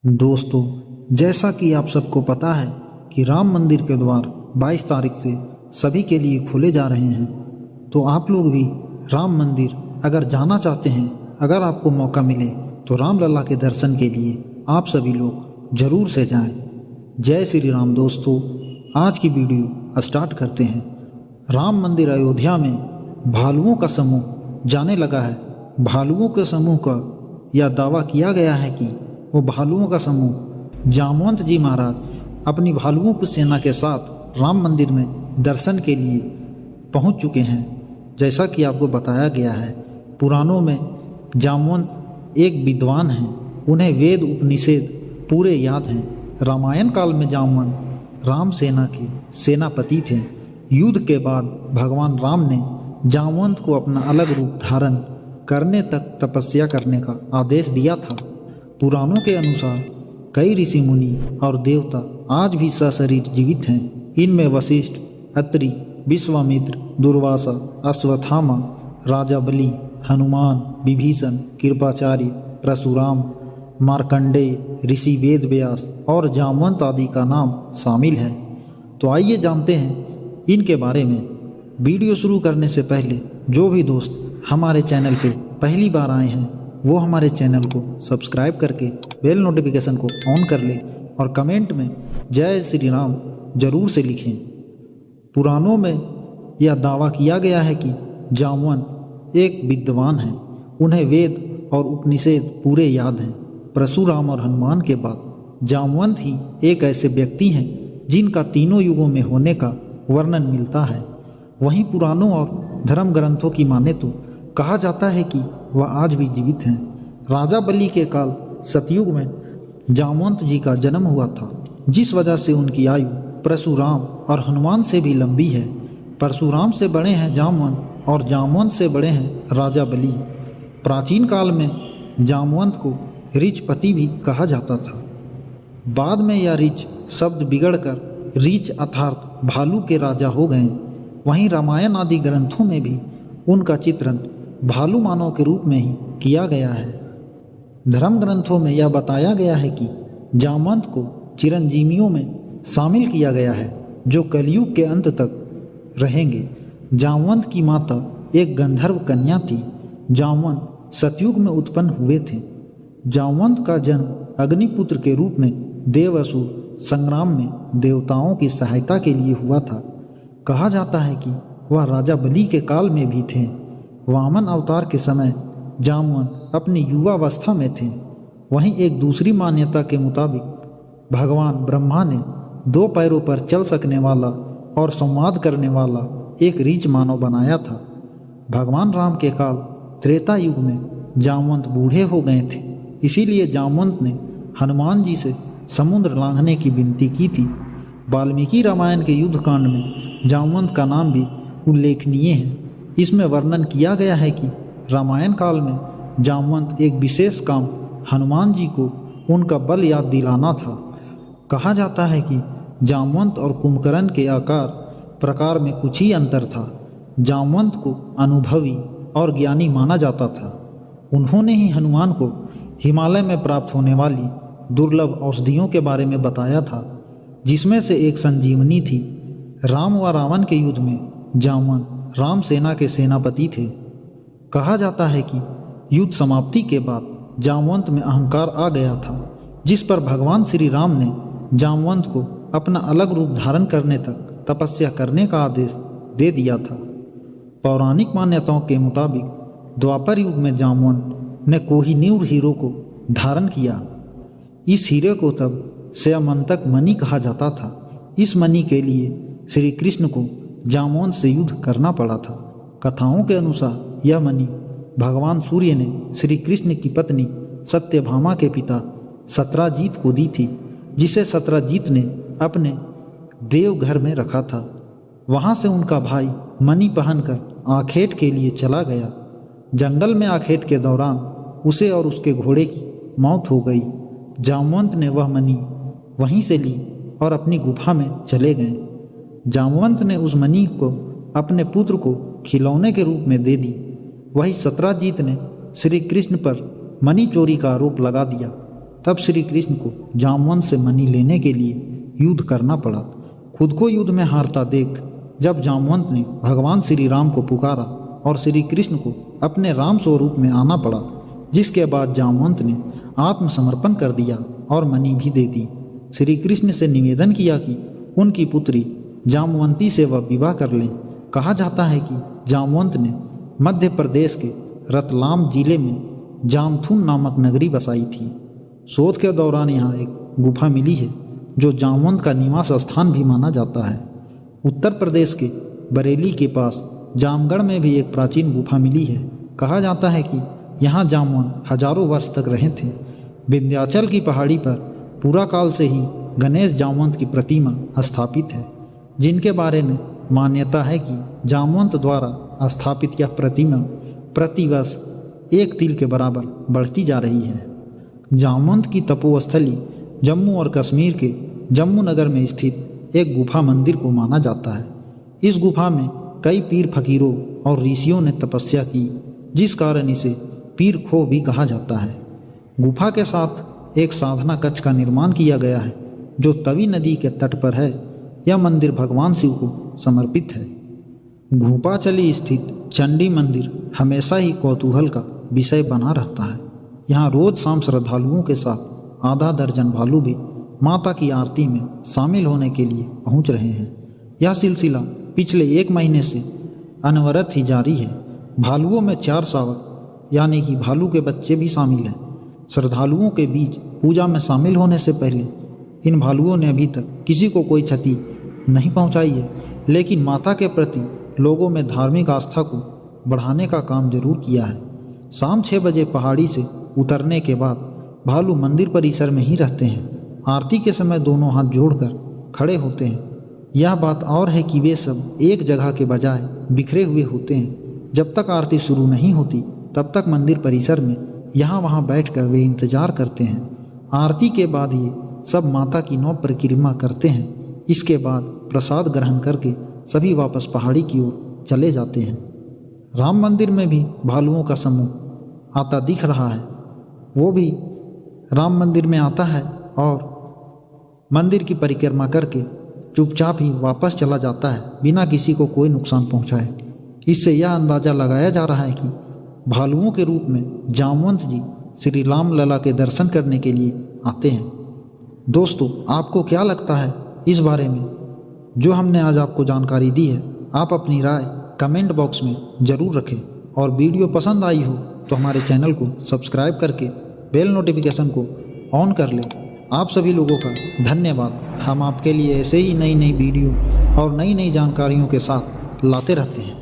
दोस्तों, जैसा कि आप सबको पता है कि राम मंदिर के द्वार 22 तारीख से सभी के लिए खोले जा रहे हैं। तो आप लोग भी राम मंदिर अगर जाना चाहते हैं, अगर आपको मौका मिले तो राम लला के दर्शन के लिए आप सभी लोग ज़रूर से जाएं। जय श्री राम। दोस्तों, आज की वीडियो स्टार्ट करते हैं। राम मंदिर अयोध्या में भालुओं का समूह जाने लगा है। भालुओं के समूह का यह दावा किया गया है कि वो भालुओं का समूह जामवंत जी महाराज अपनी भालुओं की सेना के साथ राम मंदिर में दर्शन के लिए पहुंच चुके हैं। जैसा कि आपको बताया गया है, पुराणों में जामवंत एक विद्वान हैं, उन्हें वेद उपनिषद पूरे याद हैं। रामायण काल में जामवंत राम सेना के सेनापति थे। युद्ध के बाद भगवान राम ने जामवंत को अपना अलग रूप धारण करने तक तपस्या करने का आदेश दिया था। पुराणों के अनुसार कई ऋषि मुनि और देवता आज भी सशरीर जीवित हैं। इनमें वशिष्ठ, अत्रि, विश्वामित्र, दुर्वासा, अश्वत्थामा, राजा बलि, हनुमान, विभीषण, कृपाचार्य, परशुराम, मार्कंडेय, ऋषि वेद व्यास और जामवंत आदि का नाम शामिल है। तो आइए जानते हैं इनके बारे में। वीडियो शुरू करने से पहले जो भी दोस्त हमारे चैनल पे पहली बार आए हैं वो हमारे चैनल को सब्सक्राइब करके बेल नोटिफिकेशन को ऑन कर ले और कमेंट में जय श्री राम जरूर से लिखें। पुराणों में यह दावा किया गया है कि जामवंत एक विद्वान है, उन्हें वेद और उपनिषद पूरे याद हैं। परशुराम और हनुमान के बाद जामवंत ही एक ऐसे व्यक्ति हैं जिनका तीनों युगों में होने का वर्णन मिलता है। वहीं पुराणों और धर्म ग्रंथों की माने तो कहा जाता है कि वह आज भी जीवित हैं। राजा बलि के काल सतयुग में जामवंत जी का जन्म हुआ था, जिस वजह से उनकी आयु परशुराम और हनुमान से भी लंबी है। परशुराम से बड़े हैं जामवंत और जामवंत से बड़े हैं राजा बलि। प्राचीन काल में जामवंत को ऋचपति भी कहा जाता था। बाद में यह ऋच शब्द बिगड़कर रीच अर्थात भालू के राजा हो गए। वहीं रामायण आदि ग्रंथों में भी उनका चित्रण भालू मानव के रूप में ही किया गया है। धर्म ग्रंथों में यह बताया गया है कि जामवंत को चिरंजीवियों में शामिल किया गया है जो कलयुग के अंत तक रहेंगे। जामवंत की माता एक गंधर्व कन्या थी। जामवंत सतयुग में उत्पन्न हुए थे। जामवंत का जन्म अग्निपुत्र के रूप में देव-असुर संग्राम में देवताओं की सहायता के लिए हुआ था। कहा जाता है कि वह राजा बलि के काल में भी थे। वामन अवतार के समय जामवंत अपनी युवावस्था में थे। वहीं एक दूसरी मान्यता के मुताबिक भगवान ब्रह्मा ने 2 पैरों पर चल सकने वाला और संवाद करने वाला एक रीच मानव बनाया था। भगवान राम के काल त्रेता युग में जामवंत बूढ़े हो गए थे, इसीलिए जामवंत ने हनुमान जी से समुद्र लांघने की विनती की थी। वाल्मीकि रामायण के युद्ध कांड में जामवंत का नाम भी उल्लेखनीय है। इसमें वर्णन किया गया है कि रामायण काल में जामवंत एक विशेष काम हनुमान जी को उनका बल याद दिलाना था। कहा जाता है कि जामवंत और कुंभकर्ण के आकार प्रकार में कुछ ही अंतर था। जामवंत को अनुभवी और ज्ञानी माना जाता था। उन्होंने ही हनुमान को हिमालय में प्राप्त होने वाली दुर्लभ औषधियों के बारे में बताया था, जिसमें से एक संजीवनी थी। राम व रावण के युद्ध में जामवंत राम सेना के सेनापति थे। कहा जाता है कि युद्ध समाप्ति के बाद जामवंत में अहंकार आ गया था, जिस पर भगवान श्री राम ने जामवंत को अपना अलग रूप धारण करने तक तपस्या करने का आदेश दे दिया था। पौराणिक मान्यताओं के मुताबिक द्वापर युग में जामवंत ने कोहिनूर हीरो को धारण किया। इस हीरे को तब स्यमंतक मणि कहा जाता था। इस मणि के लिए श्री कृष्ण को जामवंत से युद्ध करना पड़ा था। कथाओं के अनुसार यह मणि भगवान सूर्य ने श्री कृष्ण की पत्नी सत्यभामा के पिता सत्राजीत को दी थी, जिसे सत्राजीत ने अपने देवघर में रखा था। वहां से उनका भाई मणि पहनकर आखेट के लिए चला गया। जंगल में आखेट के दौरान उसे और उसके घोड़े की मौत हो गई। जामवंत ने वह मणि वहीं से ली और अपनी गुफा में चले गए। जामवंत ने उस मणि को अपने पुत्र को खिलौने के रूप में दे दी। वही सत्राजीत ने श्री कृष्ण पर मणि चोरी का आरोप लगा दिया। तब श्री कृष्ण को जामवंत से मणि लेने के लिए युद्ध करना पड़ा। खुद को युद्ध में हारता देख जब जामवंत ने भगवान श्री राम को पुकारा और श्री कृष्ण को अपने राम स्वरूप में आना पड़ा, जिसके बाद जामवंत ने आत्मसमर्पण कर दिया और मणि भी दे दी। श्री कृष्ण से निवेदन किया कि उनकी पुत्री जामवंती से वह विवाह कर लें। कहा जाता है कि जामवंत ने मध्य प्रदेश के रतलाम जिले में जामथुन नामक नगरी बसाई थी। शोध के दौरान यहाँ एक गुफा मिली है जो जामवंत का निवास स्थान भी माना जाता है। उत्तर प्रदेश के बरेली के पास जामगढ़ में भी एक प्राचीन गुफा मिली है। कहा जाता है कि यहाँ जामवंत हजारों वर्ष तक रहे थे। विंध्याचल की पहाड़ी पर पूरा काल से ही गणेश जामवंत की प्रतिमा स्थापित है, जिनके बारे में मान्यता है कि जामवंत द्वारा स्थापित यह प्रतिमा प्रतिवर्ष 1 तिल के बराबर बढ़ती जा रही है। जामवंत की तपोस्थली जम्मू और कश्मीर के जम्मू नगर में स्थित एक गुफा मंदिर को माना जाता है। इस गुफा में कई पीर फकीरों और ऋषियों ने तपस्या की, जिस कारण इसे पीर खो भी कहा जाता है। गुफा के साथ एक साधना कक्ष का निर्माण किया गया है जो तवी नदी के तट पर है। यह मंदिर भगवान शिव को समर्पित है। घूपाचली स्थित चंडी मंदिर हमेशा ही कौतूहल का विषय बना रहता है। यहाँ रोज शाम श्रद्धालुओं के साथ आधा दर्जन भालू भी माता की आरती में शामिल होने के लिए पहुँच रहे हैं। यह सिलसिला पिछले 1 महीने से अनवरत ही जारी है। भालुओं में 4 शावक यानी कि भालू के बच्चे भी शामिल हैं। श्रद्धालुओं के बीच पूजा में शामिल होने से पहले इन भालुओं ने अभी तक किसी को कोई क्षति नहीं पहुंचाई है, लेकिन माता के प्रति लोगों में धार्मिक आस्था को बढ़ाने का काम जरूर किया है। शाम 6 बजे पहाड़ी से उतरने के बाद भालू मंदिर परिसर में ही रहते हैं। आरती के समय दोनों हाथ जोड़कर खड़े होते हैं। यह बात और है कि वे सब एक जगह के बजाय बिखरे हुए होते हैं। जब तक आरती शुरू नहीं होती तब तक मंदिर परिसर में यहाँ वहाँ बैठकर वे इंतजार करते हैं। आरती के बाद ये सब माता की 9 परिक्रमा करते हैं। इसके बाद प्रसाद ग्रहण करके सभी वापस पहाड़ी की ओर चले जाते हैं। राम मंदिर में भी भालुओं का समूह आता दिख रहा है। वो भी राम मंदिर में आता है और मंदिर की परिक्रमा करके चुपचाप ही वापस चला जाता है, बिना किसी को कोई नुकसान पहुंचाए। इससे यह अंदाज़ा लगाया जा रहा है कि भालुओं के रूप में जामवंत जी श्री राम लला के दर्शन करने के लिए आते हैं। दोस्तों, आपको क्या लगता है इस बारे में? जो हमने आज आपको जानकारी दी है, आप अपनी राय कमेंट बॉक्स में ज़रूर रखें और वीडियो पसंद आई हो तो हमारे चैनल को सब्सक्राइब करके बेल नोटिफिकेशन को ऑन कर लें। आप सभी लोगों का धन्यवाद। हम आपके लिए ऐसे ही नई नई वीडियो और नई नई जानकारियों के साथ लाते रहते हैं।